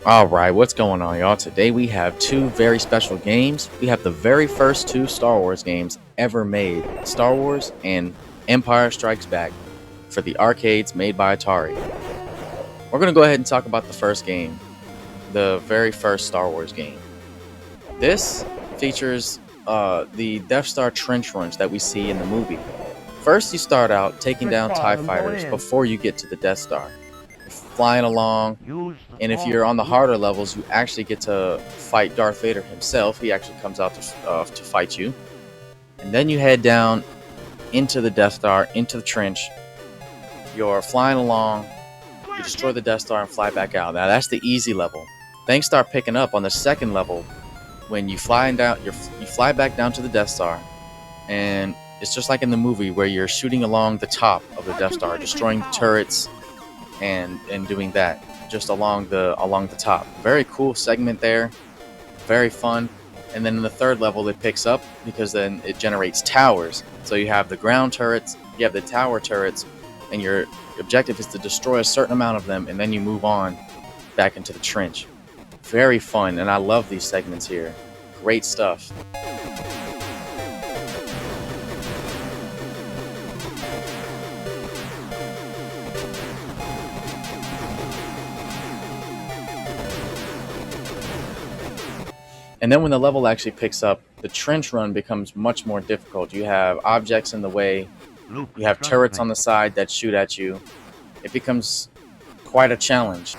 Alright, what's going on, y'all? Today we have two very special games. We have the very first two Star Wars games ever made, Star Wars and Empire Strikes Back, for the arcades made by Atari. We're going to go ahead and talk about the first game, the very first Star Wars game. This features the Death Star trench runs that we see in the movie. First, you start out taking down TIE fighters before you get to the Death Star. You're flying along, and if you're on the harder levels, you actually get to fight Darth Vader himself. He actually comes out to fight you. And then you head down into the Death Star, into the trench. You're flying along, you destroy the Death Star and fly back out. Now that's the easy level. Things start picking up on the second level when you fly back down to the Death Star, and it's just like in the movie where you're shooting along the top of the Death Star, destroying turrets and doing that just along the top. Very cool segment there, very fun. And then in the third level it picks up because then it generates towers. So you have the ground turrets, you have the tower turrets, and your objective is to destroy a certain amount of them, and then you move on back into the trench. Very fun, and I love these segments here. Great stuff. And then when the level actually picks up, the trench run becomes much more difficult. You have objects in the way, you have turrets on the side that shoot at you. It becomes quite a challenge.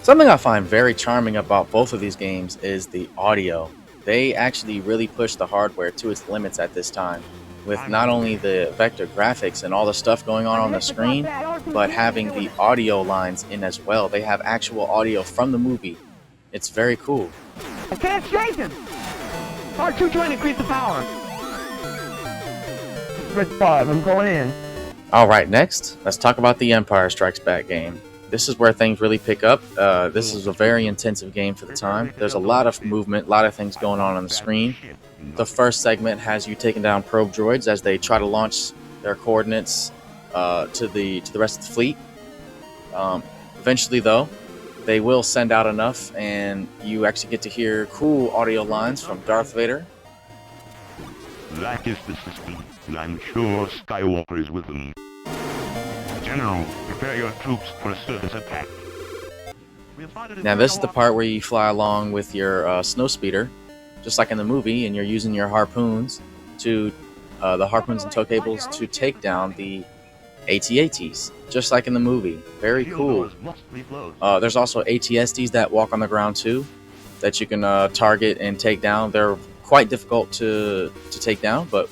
Something I find very charming about both of these games is the audio. They actually really push the hardware to its limits at this time, with not only the vector graphics and all the stuff going on the screen, but having the audio lines in as well. They have actual audio from the movie. It's very cool. I can't shake him! R2 trying to increase the power. Red 5, I'm going in. Alright, next, let's talk about the Empire Strikes Back game. This is where things really pick up. This is a very intensive game for the time. There's a lot of movement, a lot of things going on the screen. The first segment has you taking down probe droids as they try to launch their coordinates to the rest of the fleet. Eventually, though, they will send out enough, and you actually get to hear cool audio lines from Darth Vader. That is the system, and I'm sure Skywalker is with them. General, prepare your troops for a surface attack. Now this is the part where you fly along with your snowspeeder, just like in the movie, and you're using your harpoons to the harpoons and tow cables to take down the AT-ATs, just like in the movie. Very cool. There's also AT-STs that walk on the ground too, that you can target and take down. They're quite difficult to take down, but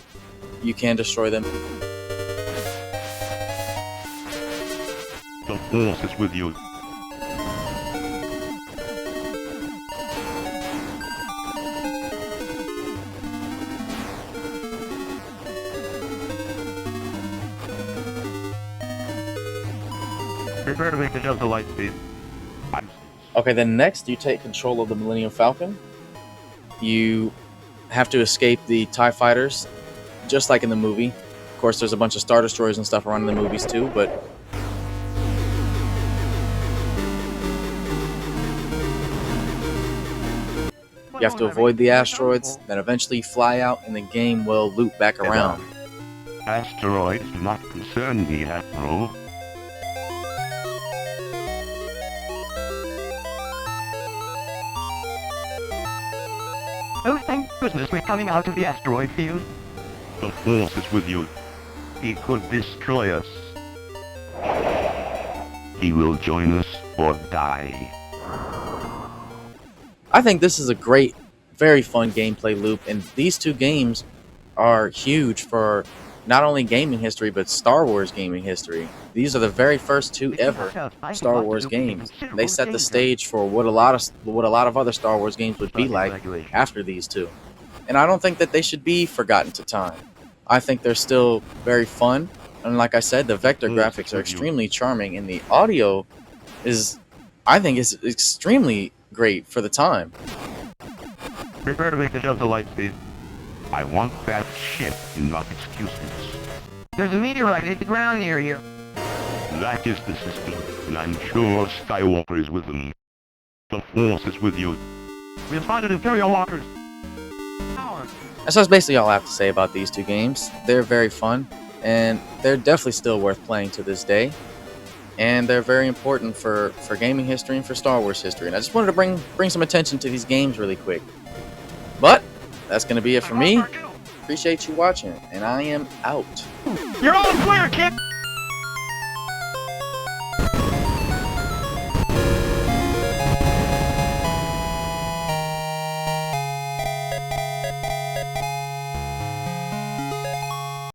you can destroy them. The Force is with you. Prepare to make the Delta light speed. Okay, then next you take control of the Millennium Falcon. You have to escape the TIE fighters, just like in the movie. Of course, there's a bunch of Star Destroyers and stuff around in the movies too, but you have to avoid the asteroids, then eventually fly out, and the game will loop back around. Asteroids do not concern me, Admiral. Oh, thank goodness we're coming out of the asteroid field. The Force is with you. He could destroy us. He will join us or die. I think this is a great, very fun gameplay loop, and these two games are huge for not only gaming history, but Star Wars gaming history. These are the very first two ever Star Wars games. They set the stage for what a lot of other Star Wars games would be like after these two. And I don't think that they should be forgotten to time. I think they're still very fun, and like I said, the vector graphics are extremely charming, and the audio is, I think, is extremely great for the time. Prepare to make the Delta light speed. I want that ship, not excuses. There's a meteorite hit the ground near you. That is the system, and I'm sure Skywalker is with them. The Force is with you. We have spotted Imperial walkers. So that's basically all I have to say about these two games. They're very fun, and they're definitely still worth playing to this day. And they're very important for gaming history and for Star Wars history. And I just wanted to bring some attention to these games really quick. But that's going to be it for me. Appreciate you watching, and I am out. You're all clear, kid!